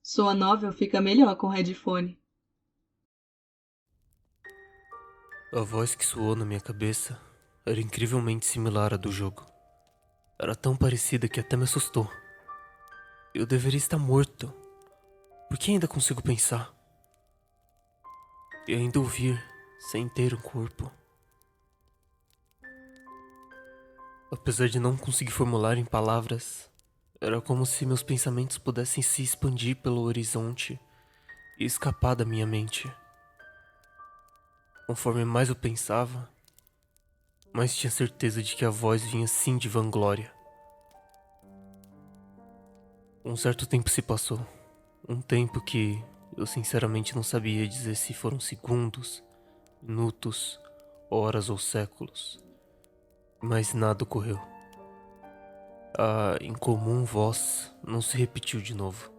Sua novel fica melhor com headphone. A voz que soou na minha cabeça era incrivelmente similar à do jogo. Era tão parecida que até me assustou. Eu deveria estar morto. Por que ainda consigo pensar? E ainda ouvir, sem ter um corpo. Apesar de não conseguir formular em palavras, era como se meus pensamentos pudessem se expandir pelo horizonte e escapar da minha mente. Conforme mais eu pensava, mais tinha certeza de que a voz vinha sim de vanglória. Um certo tempo se passou. Um tempo que eu sinceramente não sabia dizer se foram segundos, minutos, horas ou séculos. Mas nada ocorreu. A incomum voz não se repetiu de novo.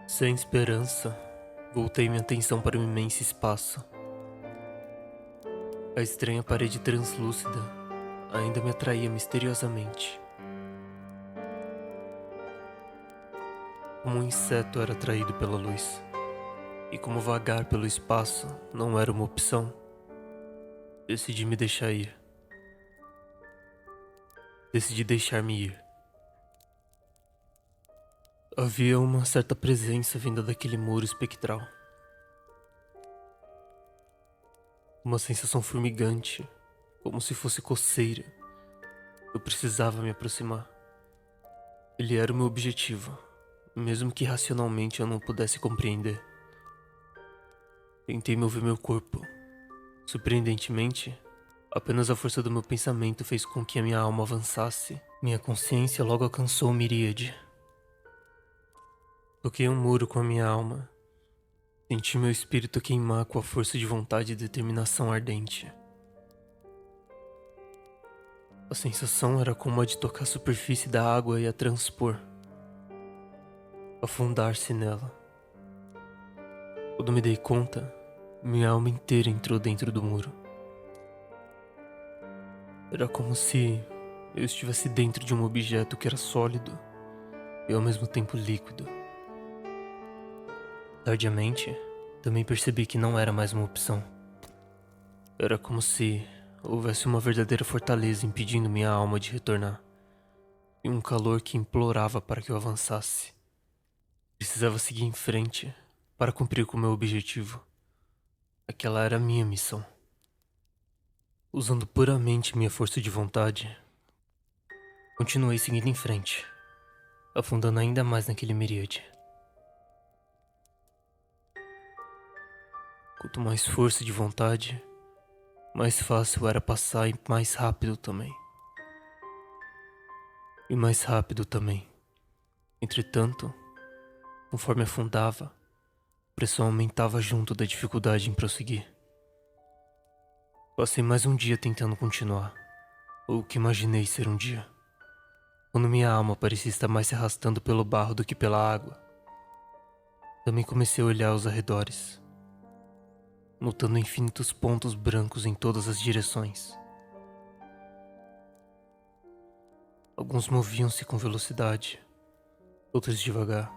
Sem esperança, voltei minha atenção para o imenso espaço. A estranha parede translúcida ainda me atraía misteriosamente. Como um inseto era atraído pela luz, e como vagar pelo espaço não era uma opção, decidi me deixar ir. Decidi deixar-me ir. Havia uma certa presença vinda daquele muro espectral. Uma sensação formigante, como se fosse coceira. Eu precisava me aproximar. Ele era o meu objetivo, mesmo que racionalmente eu não pudesse compreender. Tentei mover meu corpo. Surpreendentemente, apenas a força do meu pensamento fez com que a minha alma avançasse. Minha consciência logo alcançou o miríade. Toquei um muro com a minha alma. Senti meu espírito queimar com a força de vontade e determinação ardente. A sensação era como a de tocar a superfície da água e a transpor. Afundar-se nela. Quando me dei conta, minha alma inteira entrou dentro do muro. Era como se eu estivesse dentro de um objeto que era sólido e ao mesmo tempo líquido. Tardiamente, também percebi que não era mais uma opção. Era como se houvesse uma verdadeira fortaleza impedindo minha alma de retornar, e um calor que implorava para que eu avançasse. Precisava seguir em frente para cumprir com o meu objetivo. Aquela era a minha missão. Usando puramente minha força de vontade, continuei seguindo em frente, afundando ainda mais naquele miríade. Quanto mais força de vontade, mais fácil era passar e mais rápido também. E mais rápido também. Entretanto, conforme afundava, a pressão aumentava junto da dificuldade em prosseguir. Passei mais um dia tentando continuar, ou o que imaginei ser um dia. Quando minha alma parecia estar mais se arrastando pelo barro do que pela água, também comecei a olhar aos arredores, notando infinitos pontos brancos em todas as direções. Alguns moviam-se com velocidade, outros devagar,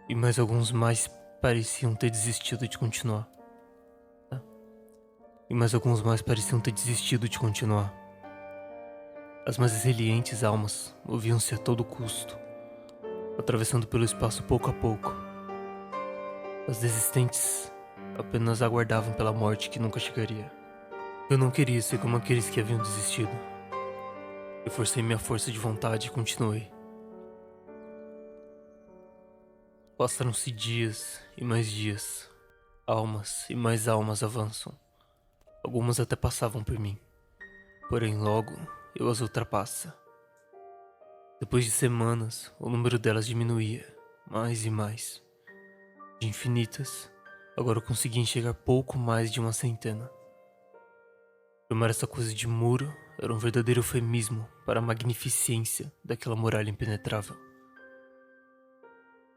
e mais alguns mais pareciam ter desistido de continuar. E mais alguns mais pareciam ter desistido de continuar. As mais resilientes almas moviam-se a todo custo, atravessando pelo espaço pouco a pouco. As desistentes apenas aguardavam pela morte que nunca chegaria. Eu não queria ser como aqueles que haviam desistido. Eu forcei minha força de vontade e continuei. Passaram-se dias e mais dias. Almas e mais almas avançam. Algumas até passavam por mim. Porém, logo eu as ultrapassa. Depois de semanas, o número delas diminuía, mais e mais. De infinitas, agora eu consegui enxergar pouco mais de uma centena. Chamar essa coisa de muro era um verdadeiro eufemismo para a magnificência daquela muralha impenetrável.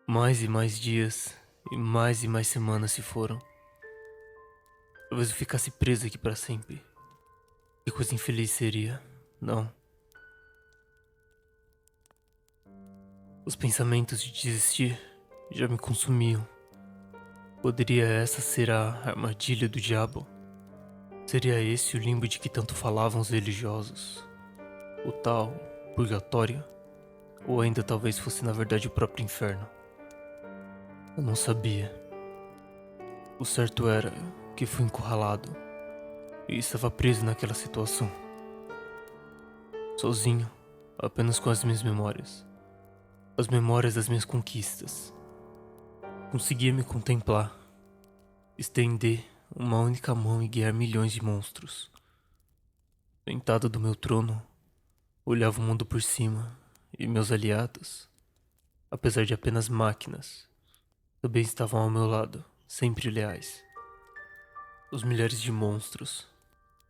Mais e mais dias e mais semanas se foram. Talvez eu ficasse preso aqui para sempre. Que coisa infeliz seria, não? Os pensamentos de desistir já me consumiam. Poderia essa ser a armadilha do diabo? Seria esse o limbo de que tanto falavam os religiosos? O tal purgatório? Ou ainda talvez fosse na verdade o próprio inferno? Eu não sabia. O certo era que fui encurralado e estava preso naquela situação. Sozinho, apenas com as minhas memórias. As memórias das minhas conquistas. Conseguia me contemplar, estender uma única mão e guiar milhões de monstros. Sentado do meu trono, olhava o mundo por cima e meus aliados, apesar de apenas máquinas, também estavam ao meu lado, sempre leais. Os milhares de monstros,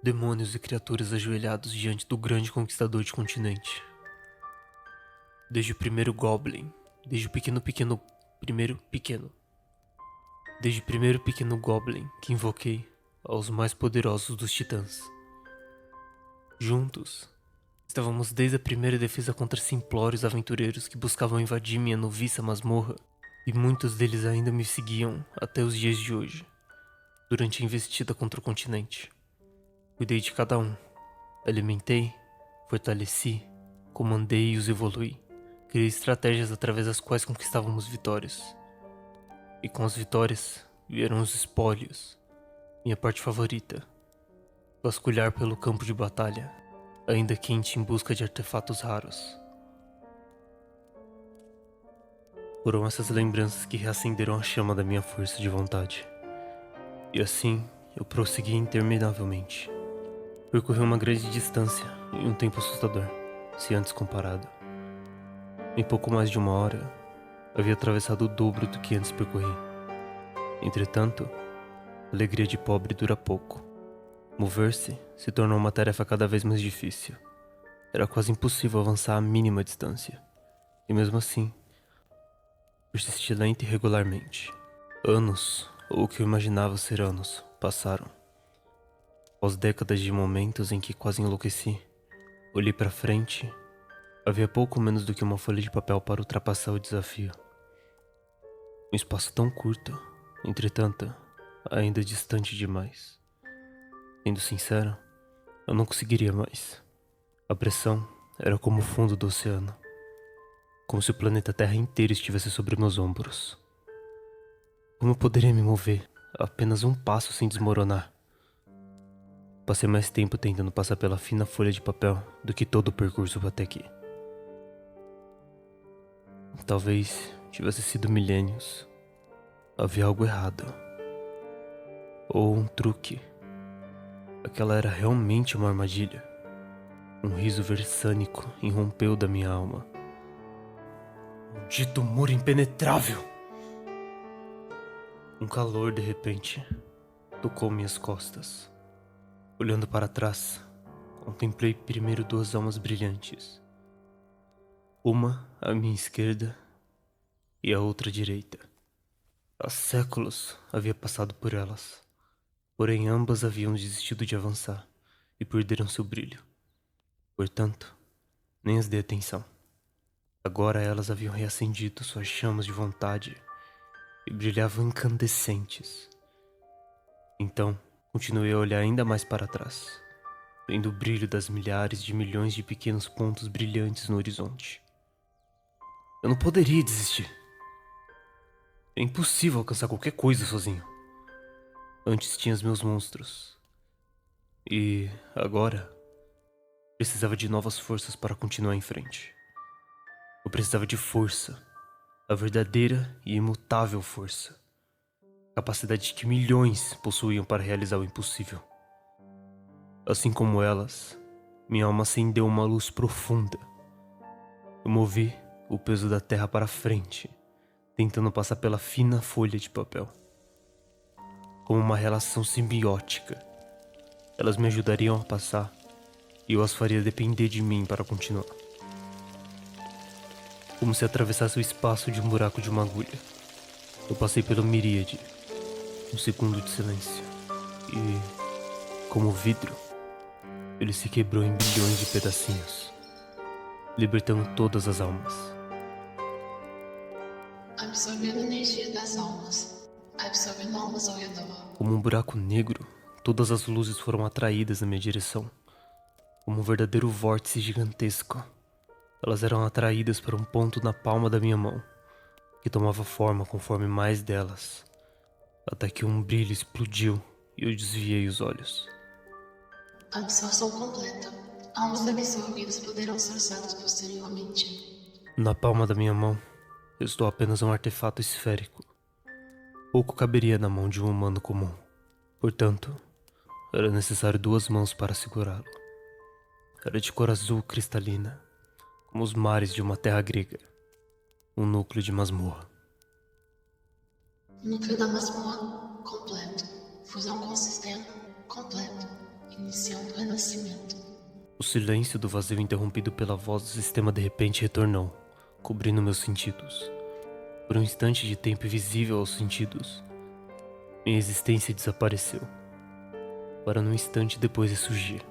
demônios e criaturas ajoelhados diante do grande conquistador de continente. Desde o primeiro Goblin, desde o primeiro pequeno Goblin que invoquei aos mais poderosos dos titãs. Juntos, estávamos desde a primeira defesa contra simplórios aventureiros que buscavam invadir minha noviça masmorra, e muitos deles ainda me seguiam até os dias de hoje, durante a investida contra o continente. Cuidei de cada um, alimentei, fortaleci, comandei e os evoluí. Criei estratégias através das quais conquistávamos vitórias. E com as vitórias vieram os espólios, minha parte favorita. Vasculhar pelo campo de batalha, ainda quente em busca de artefatos raros. Foram essas lembranças que reacenderam a chama da minha força de vontade. E assim, eu prossegui interminavelmente. Percorri uma grande distância em um tempo assustador, se antes comparado. Em pouco mais de uma hora, havia atravessado o dobro do que antes percorri. Entretanto, a alegria de pobre dura pouco. Mover-se se tornou uma tarefa cada vez mais difícil. Era quase impossível avançar a mínima distância. E mesmo assim, persisti lenta e regularmente. Anos, ou o que eu imaginava ser anos, passaram. Após décadas de momentos em que quase enlouqueci, olhei para frente. Havia pouco menos do que uma folha de papel para ultrapassar o desafio. Um espaço tão curto, entretanto, ainda distante demais. Sendo sincero, eu não conseguiria mais. A pressão era como o fundo do oceano. Como se o planeta Terra inteiro estivesse sobre meus ombros. Como eu poderia me mover apenas um passo sem desmoronar? Passei mais tempo tentando passar pela fina folha de papel do que todo o percurso até aqui. Talvez tivesse sido milênios. Havia algo errado. Ou um truque. Aquela era realmente uma armadilha. Um riso versânico irrompeu da minha alma. Maldito muro impenetrável! Um calor, de repente, tocou minhas costas. Olhando para trás, contemplei primeiro duas almas brilhantes. Uma à minha esquerda e a outra à direita. Há séculos havia passado por elas, porém ambas haviam desistido de avançar e perderam seu brilho. Portanto, nem as dei atenção. Agora elas haviam reacendido suas chamas de vontade e brilhavam incandescentes. Então, continuei a olhar ainda mais para trás, vendo o brilho das milhares de milhões de pequenos pontos brilhantes no horizonte. Eu não poderia desistir. É impossível alcançar qualquer coisa sozinho. Antes tinha os meus monstros. E agora, precisava de novas forças para continuar em frente. Eu precisava de força. A verdadeira e imutável força. Capacidade que milhões possuíam para realizar o impossível. Assim como elas, minha alma acendeu uma luz profunda. Eu movi o peso da terra para frente, tentando passar pela fina folha de papel. Como uma relação simbiótica. Elas me ajudariam a passar e eu as faria depender de mim para continuar. Como se atravessasse o espaço de um buraco de uma agulha. Eu passei pelo miríade, um segundo de silêncio, e, como vidro, ele se quebrou em bilhões de pedacinhos, libertando todas as almas. absorvendo a energia das almas, absorvendo almas ao redor. Como um buraco negro, todas as luzes foram atraídas na minha direção. Como um verdadeiro vórtice gigantesco, elas eram atraídas para um ponto na palma da minha mão, que tomava forma conforme mais delas, até que um brilho explodiu e eu desviei os olhos. Absorção completa. Almas absorvidas poderão ser usadas posteriormente. Na palma da minha mão, eu estou apenas um artefato esférico. Pouco caberia na mão de um humano comum. Portanto, era necessário 2 mãos para segurá-lo. Era de cor azul cristalina, como os mares de uma terra grega. Um núcleo de masmorra. Núcleo da masmorra completo. Fusão com o sistema completo. Iniciando o renascimento. O silêncio do vazio interrompido pela voz do sistema de repente retornou, cobrindo meus sentidos. Por um instante de tempo invisível aos sentidos, minha existência desapareceu, para num instante depois ressurgir.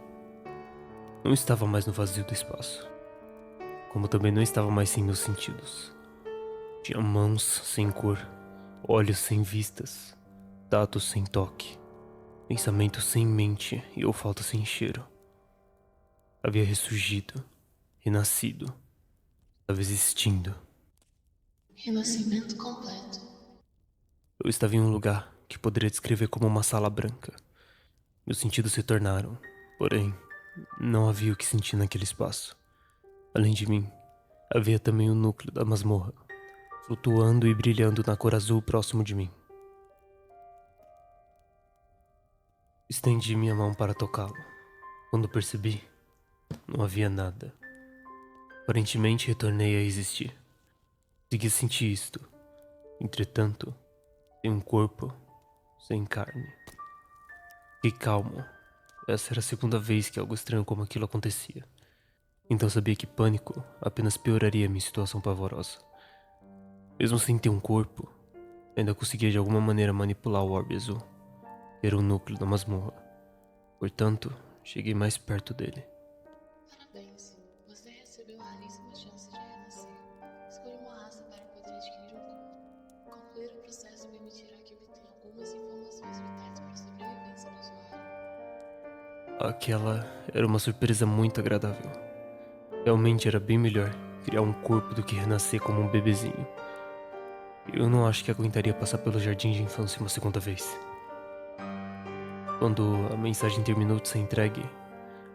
Não estava mais no vazio do espaço, como também não estava mais sem meus sentidos. Tinha mãos sem cor, olhos sem vistas, tato sem toque, pensamento sem mente e olfato sem cheiro. Havia ressurgido, renascido, estava existindo. Renascimento completo. Eu estava em um lugar que poderia descrever como uma sala branca. Meus sentidos retornaram, porém, não havia o que sentir naquele espaço. Além de mim, havia também o núcleo da masmorra, flutuando e brilhando na cor azul próximo de mim. Estendi minha mão para tocá-lo. Quando percebi, não havia nada. Aparentemente retornei a existir. Consegui sentir isto. Entretanto, sem um corpo, sem carne. Fiquei calmo. Essa era a segunda vez que algo estranho como aquilo acontecia. Então sabia que pânico apenas pioraria minha situação pavorosa. Mesmo sem ter um corpo, ainda conseguia de alguma maneira manipular o orbe azul. Era o núcleo da masmorra. Portanto, cheguei mais perto dele. Parabéns. Você recebeu a raríssima chance de renascer. Escolha uma raça para poder adquirir um corpo. Concluir o processo permitirá que obtenha algumas informações vitais para a sobrevivência do usuário. Aquela era uma surpresa muito agradável. Realmente era bem melhor criar um corpo do que renascer como um bebezinho. Eu não acho que aguentaria passar pelo jardim de infância uma segunda vez. Quando a mensagem terminou de ser entregue,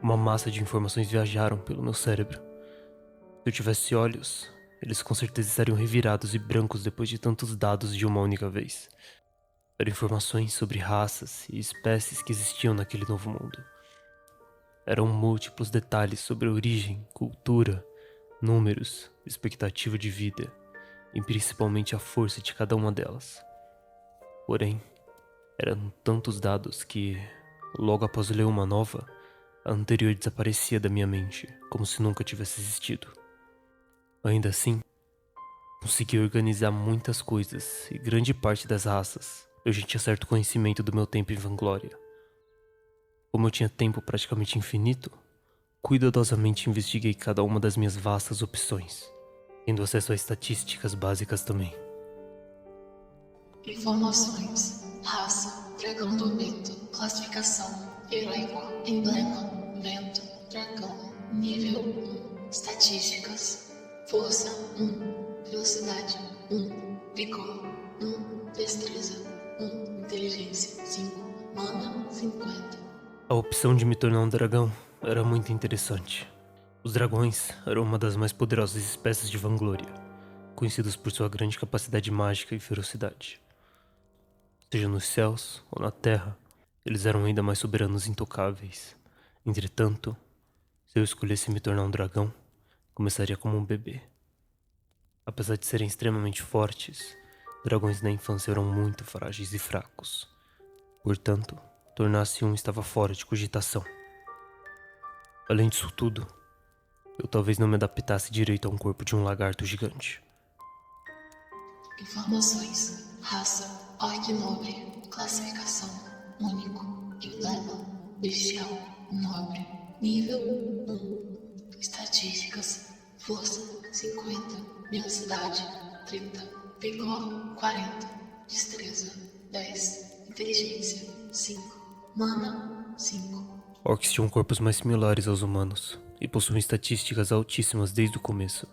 uma massa de informações viajaram pelo meu cérebro. Se eu tivesse olhos, eles com certeza estariam revirados e brancos depois de tantos dados de uma única vez. Eram informações sobre raças e espécies que existiam naquele novo mundo. Eram múltiplos detalhes sobre a origem, cultura, números, expectativa de vida e principalmente a força de cada uma delas. Porém, eram tantos dados que, logo após ler uma nova, a anterior desaparecia da minha mente, como se nunca tivesse existido. Ainda assim, consegui organizar muitas coisas e grande parte das raças eu já tinha certo conhecimento do meu tempo em Vanglória. Como eu tinha tempo praticamente infinito, cuidadosamente investiguei cada uma das minhas vastas opções, tendo acesso a estatísticas básicas também. Informações. Raça. Dragão do vento. Classificação. Heróico. Emblema. Vento. Dragão. Nível 1. Estatísticas. Força 1. Velocidade 1. Vigor 1. Destreza 1. Inteligência 5. Mana 50. A opção de me tornar um dragão era muito interessante. Os dragões eram uma das mais poderosas espécies de Vanglória, conhecidos por sua grande capacidade mágica e ferocidade. Seja nos céus ou na terra, eles eram ainda mais soberanos e intocáveis. Entretanto, se eu escolhesse me tornar um dragão, começaria como um bebê. Apesar de serem extremamente fortes, dragões na infância eram muito frágeis e fracos. Portanto, tornar-se um estava fora de cogitação. Além disso tudo, eu talvez não me adaptasse direito a um corpo de um lagarto gigante. Informações. Raça. Orc nobre. Classificação. Único. Emblema. Bestial. Nobre. Nível 1. Estatísticas. Força 50. Velocidade 30. Vigor 40, destreza 10, inteligência 5, mana 5. Orcs tinham corpos mais similares aos humanos e possuem estatísticas altíssimas desde o começo,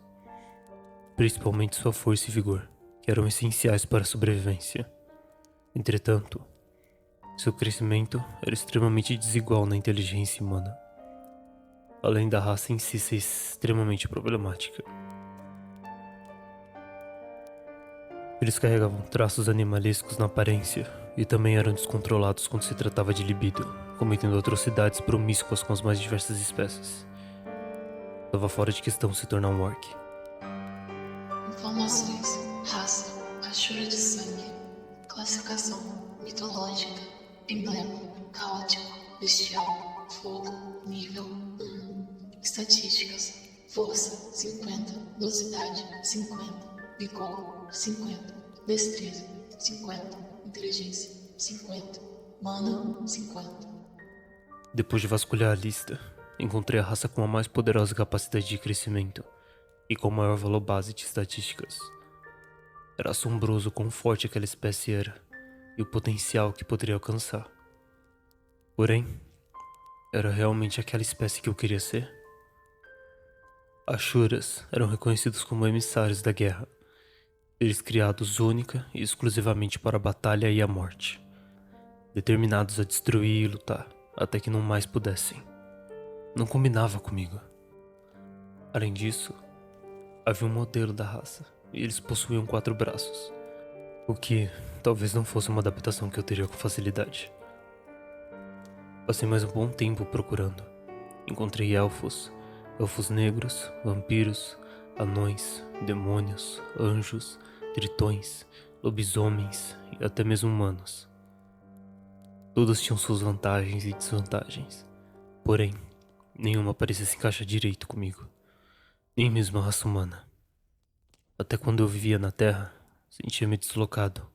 principalmente sua força e vigor, que eram essenciais para a sobrevivência. Entretanto, seu crescimento era extremamente desigual na inteligência humana, além da raça em si ser extremamente problemática. Eles carregavam traços animalescos na aparência e também eram descontrolados quando se tratava de libido, cometendo atrocidades promíscuas com as mais diversas espécies. Estava fora de questão se tornar um orc. Informações: raça, Ashura de sangue, classificação mitológica, emblema, caótico, bestial, fogo, nível 1. Estatísticas: força 50, velocidade 50, vigor 50, destreza 50, inteligência 50, mana 50. Depois de vasculhar a lista, encontrei a raça com a mais poderosa capacidade de crescimento e com o maior valor base de estatísticas. Era assombroso quão forte aquela espécie era e o potencial que poderia alcançar. Porém, era realmente aquela espécie que eu queria ser? Ashuras eram reconhecidos como emissários da guerra, seres criados única e exclusivamente para a batalha e a morte, determinados a destruir e lutar até que não mais pudessem. Não combinava comigo. Além disso, havia um modelo da raça e eles possuíam 4 braços, o que talvez não fosse uma adaptação que eu teria com facilidade. Passei mais um bom tempo procurando. Encontrei elfos negros, vampiros, anões, demônios, anjos, tritões, lobisomens e até mesmo humanos. Todos tinham suas vantagens e desvantagens, porém, nenhuma parecia se encaixar direito comigo, nem mesmo a raça humana. Até quando eu vivia na Terra, sentia-me deslocado,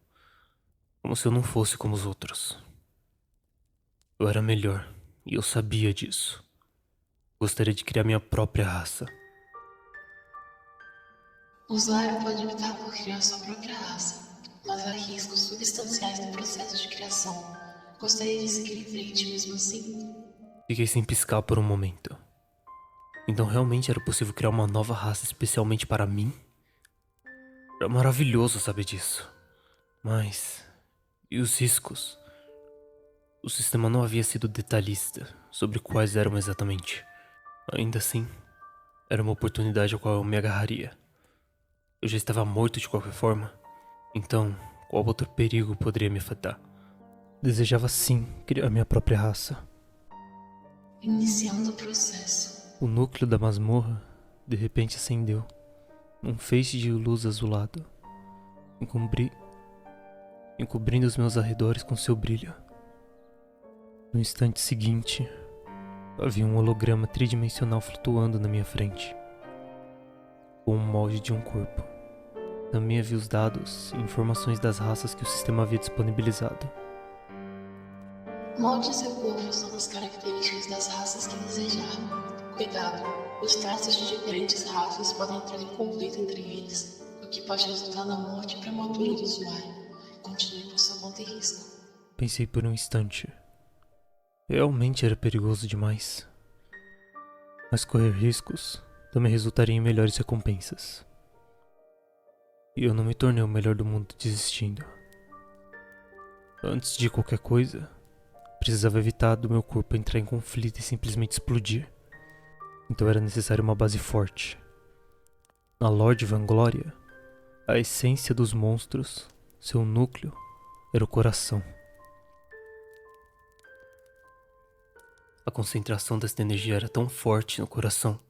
como se eu não fosse como os outros. Eu era melhor, e eu sabia disso. Gostaria de criar minha própria raça. O usuário pode optar por criar sua própria raça, mas há riscos substanciais no processo de criação. Gostaria de seguir em frente mesmo assim? Fiquei sem piscar por um momento. Então realmente era possível criar uma nova raça especialmente para mim? Era maravilhoso saber disso. Mas... e os riscos? O sistema não havia sido detalhista sobre quais eram exatamente. Ainda assim, era uma oportunidade a qual eu me agarraria. Eu já estava morto de qualquer forma, então qual outro perigo poderia me afetar? Desejava sim criar minha própria raça. Iniciando o processo. O núcleo da masmorra de repente acendeu, num feixe de luz azulado, encobrindo os meus arredores com seu brilho. No instante seguinte, havia um holograma tridimensional flutuando na minha frente, com o molde de um corpo. Também havia os dados e informações das raças que o sistema havia disponibilizado. Molde seu corpo usando as características das raças que desejar. Cuidado, os traços de diferentes raças podem entrar em conflito entre eles, o que pode resultar na morte prematura do usuário. Continue por sua conta e risco. Pensei por um instante. Realmente era perigoso demais. Mas correr riscos também resultaria em melhores recompensas. E eu não me tornei o melhor do mundo desistindo. Antes de qualquer coisa, precisava evitar do meu corpo entrar em conflito e simplesmente explodir. Então era necessária uma base forte. Na Lorde Vanglória, a essência dos monstros, seu núcleo, era o coração. A concentração desta energia era tão forte no coração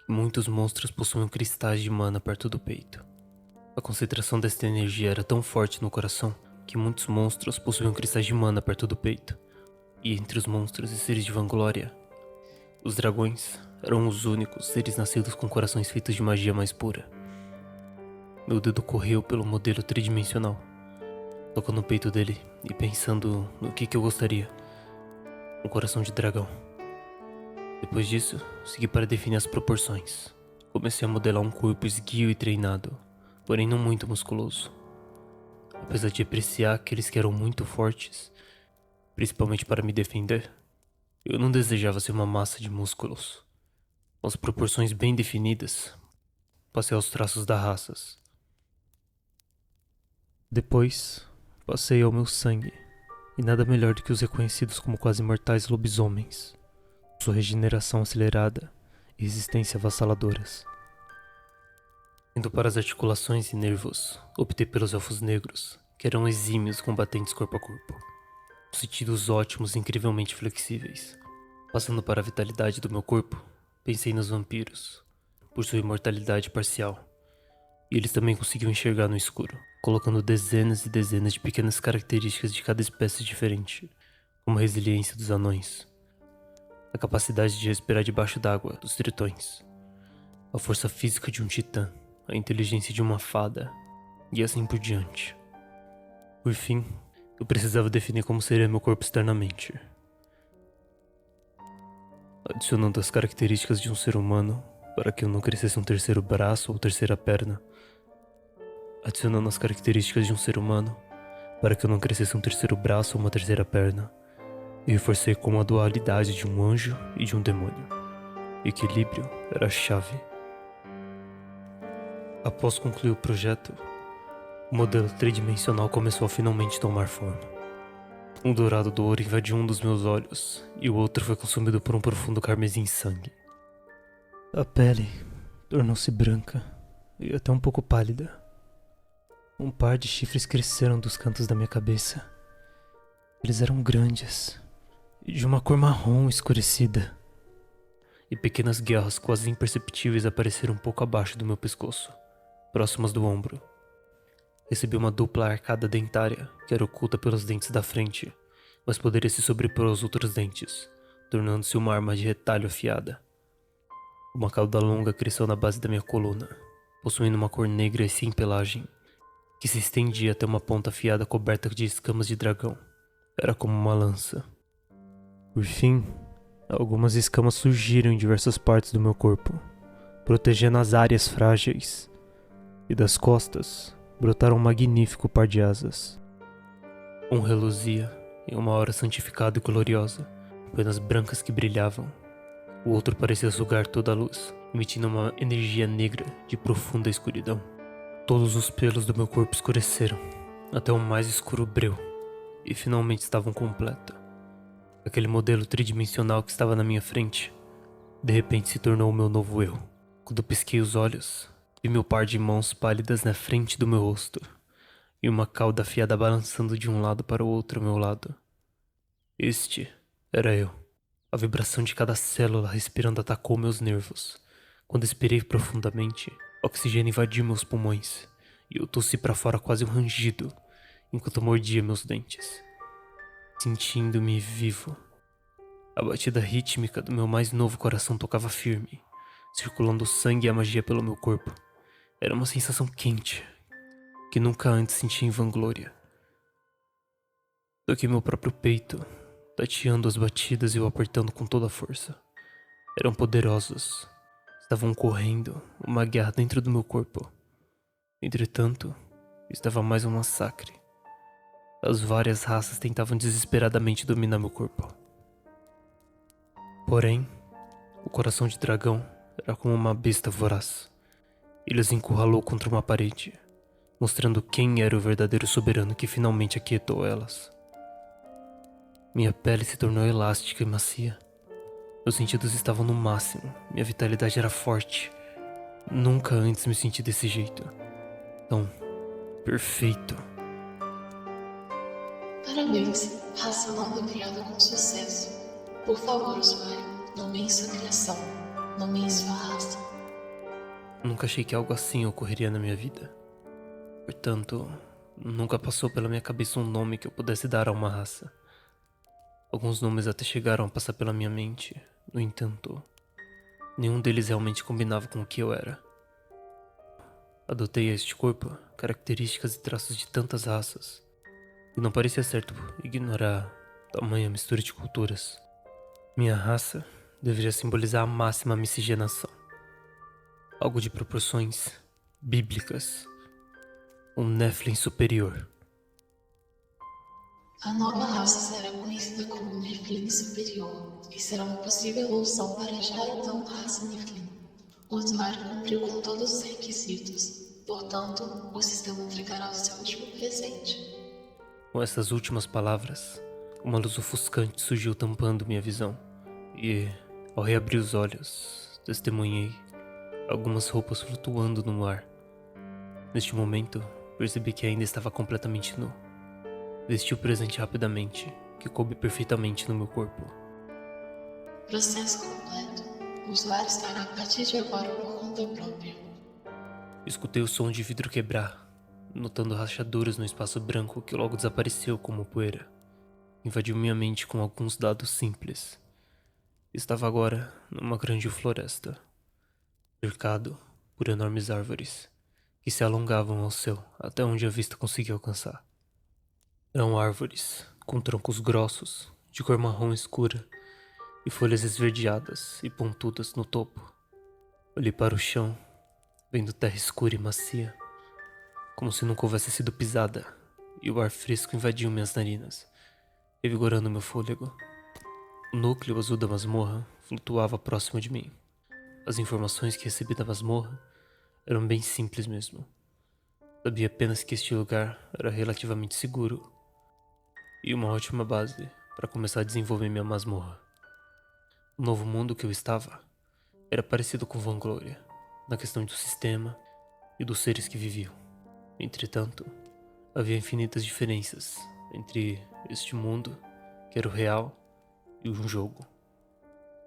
que muitos monstros possuíam cristais de mana perto do peito. A concentração desta energia era tão forte no coração que muitos monstros possuíam cristais de mana perto do peito. E entre os monstros e seres de Vanglória, os dragões eram os únicos seres nascidos com corações feitos de magia mais pura. Meu dedo correu pelo modelo tridimensional, tocando no peito dele e pensando no que eu gostaria. Um coração de dragão. Depois disso, segui para definir as proporções. Comecei a modelar um corpo esguio e treinado, porém não muito musculoso. Apesar de apreciar aqueles que eram muito fortes, principalmente para me defender, eu não desejava ser uma massa de músculos. Com as proporções bem definidas, passei aos traços das raças. Depois, passei ao meu sangue, e nada melhor do que os reconhecidos como quase mortais lobisomens. Sua regeneração acelerada e resistência avassaladoras. Indo para as articulações e nervos, optei pelos elfos negros, que eram exímios combatentes corpo a corpo. Com sentidos ótimos e incrivelmente flexíveis. Passando para a vitalidade do meu corpo, pensei nos vampiros, por sua imortalidade parcial. E eles também conseguiam enxergar no escuro, colocando dezenas e dezenas de pequenas características de cada espécie diferente, como a resiliência dos anões, a capacidade de respirar debaixo d'água dos tritões, a força física de um titã, a inteligência de uma fada, e assim por diante. Por fim, eu precisava definir como seria meu corpo externamente. Adicionando as características de um ser humano, para que eu não crescesse um terceiro braço ou terceira perna. Adicionando as características de um ser humano, para que eu não crescesse um terceiro braço ou uma terceira perna. E reforcei com a dualidade de um anjo e de um demônio. Equilíbrio era a chave. Após concluir o projeto, o modelo tridimensional começou a finalmente tomar forma. Um dourado do ouro invadiu um dos meus olhos, e o outro foi consumido por um profundo carmesim sangue. A pele tornou-se branca e até um pouco pálida. Um par de chifres cresceram dos cantos da minha cabeça. Eles eram grandes e de uma cor marrom escurecida. E pequenas guerras quase imperceptíveis apareceram um pouco abaixo do meu pescoço, próximas do ombro. Recebi uma dupla arcada dentária, que era oculta pelos dentes da frente, mas poderia se sobrepor aos outros dentes, tornando-se uma arma de retalho afiada. Uma cauda longa cresceu na base da minha coluna, possuindo uma cor negra e sem pelagem, que se estendia até uma ponta afiada coberta de escamas de dragão. Era como uma lança. Por fim, algumas escamas surgiram em diversas partes do meu corpo, protegendo as áreas frágeis, e das costas brotaram um magnífico par de asas. Um reluzia em uma aura santificada e gloriosa, penas brancas que brilhavam. O outro parecia sugar toda a luz, emitindo uma energia negra de profunda escuridão. Todos os pelos do meu corpo escureceram, até o mais escuro breu, e finalmente estavam completos. Aquele modelo tridimensional que estava na minha frente, de repente se tornou o meu novo eu. Quando pisquei os olhos, vi meu par de mãos pálidas na frente do meu rosto, e uma cauda afiada balançando de um lado para o outro ao meu lado. Este era eu. A vibração de cada célula respirando atacou meus nervos. Quando expirei profundamente, oxigênio invadiu meus pulmões, e eu tossi para fora quase um rangido, enquanto mordia meus dentes, sentindo-me vivo. A batida rítmica do meu mais novo coração tocava firme, circulando o sangue e a magia pelo meu corpo. Era uma sensação quente, que nunca antes senti em Vanglória. Toquei meu próprio peito, tateando as batidas e o apertando com toda a força. Eram poderosos. Estavam correndo uma guerra dentro do meu corpo. Entretanto, estava mais um massacre. As várias raças tentavam desesperadamente dominar meu corpo. Porém, o coração de dragão era como uma besta voraz. Ele os encurralou contra uma parede, mostrando quem era o verdadeiro soberano que finalmente aquietou elas. Minha pele se tornou elástica e macia. Meus sentidos estavam no máximo, minha vitalidade era forte. Nunca antes me senti desse jeito. Tão perfeito. Parabéns, raça nova criada com sucesso. Por favor, usuário, nomeie sua criação. Nomeie sua raça. Nunca achei que algo assim ocorreria na minha vida. Portanto, nunca passou pela minha cabeça um nome que eu pudesse dar a uma raça. Alguns nomes até chegaram a passar pela minha mente. No entanto, nenhum deles realmente combinava com o que eu era. Adotei a este corpo características e traços de tantas raças, e não parecia certo ignorar tamanha mistura de culturas. Minha raça deveria simbolizar a máxima miscigenação. Algo de proporções bíblicas, Um Nephilim superior. A nova raça será conhecida como Nephilim Superior e será uma possível evolução para a já então raça Nephilim. O usuário cumpriu com todos os requisitos, portanto, o sistema entregará o seu último presente. Com essas últimas palavras, uma luz ofuscante surgiu tampando minha visão, e, ao reabrir os olhos, testemunhei algumas roupas flutuando no ar. Neste momento, percebi que ainda estava completamente nu. Vesti o presente rapidamente, que coube perfeitamente no meu corpo. Processo completo. O usuário estará a partir de agora por conta própria. Escutei o som de vidro quebrar, notando rachaduras no espaço branco que logo desapareceu como poeira. Invadiu minha mente com alguns dados simples. Estava agora numa grande floresta, cercado por enormes árvores, que se alongavam ao céu até onde a vista conseguia alcançar. Eram árvores com troncos grossos, de cor marrom escura, e folhas esverdeadas e pontudas no topo. Olhei para o chão, vendo terra escura e macia, como se nunca houvesse sido pisada, e o ar fresco invadiu minhas narinas, revigorando meu fôlego. O núcleo azul da masmorra flutuava próximo de mim. As informações que recebi da masmorra eram bem simples mesmo. Sabia apenas que este lugar era relativamente seguro e uma ótima base para começar a desenvolver minha masmorra. O novo mundo que eu estava era parecido com Vanglória, na questão do sistema e dos seres que viviam. Entretanto, havia infinitas diferenças entre este mundo, que era o real, e um jogo.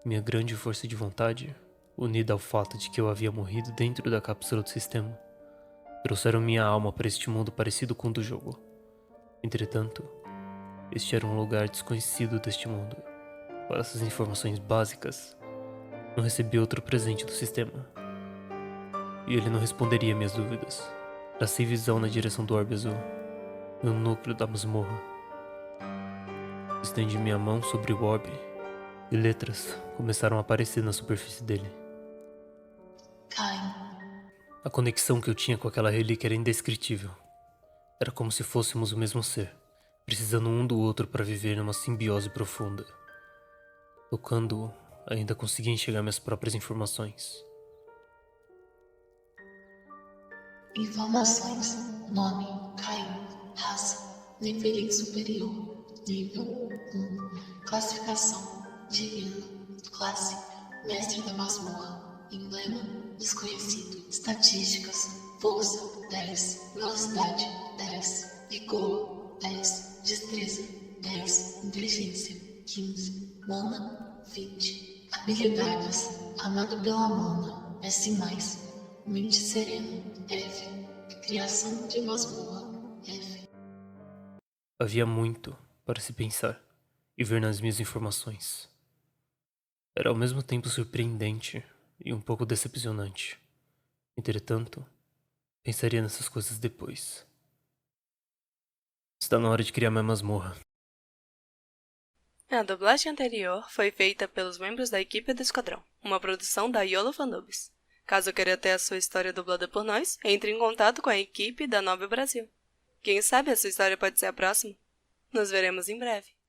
Minha grande força de vontade, unida ao fato de que eu havia morrido dentro da cápsula do sistema, trouxeram minha alma para este mundo parecido com o do jogo. Entretanto, este era um lugar desconhecido deste mundo. Para essas informações básicas, não recebi outro presente do sistema. E ele não responderia minhas dúvidas. Tracei visão na direção do orbe azul, no núcleo da masmorra. Estendi minha mão sobre o orbe e letras começaram a aparecer na superfície dele. Caim. A conexão que eu tinha com aquela relíquia era indescritível. Era como se fôssemos o mesmo ser, precisando um do outro para viver numa simbiose profunda. Tocando-o, ainda conseguia enxergar minhas próprias informações. Informações. Nome, Caim. Raça, Nephilim Superior. Nível 1. Classificação, Divino. Classe, Mestre da Masmorra. Emblema, Desconhecido. Estatísticas, Força, 10. Velocidade, 10. Vigor, 10. Destreza, 10. Inteligência, 15. Mana, 20. Habilidades, Amado pela Mana, S+. Mente Serena, F. Criação de Masmorra, F. Havia muito para se pensar e ver nas minhas informações. Era ao mesmo tempo surpreendente e um pouco decepcionante. Entretanto, pensaria nessas coisas depois. Está na hora de criar minha masmorra. A dublagem anterior foi feita pelos membros da equipe do Esquadrão, uma produção da Iolo Fanubis. Caso queira ter a sua história dublada por nós, entre em contato com a equipe da Nova Brasil. Quem sabe a sua história pode ser a próxima? Nos veremos em breve.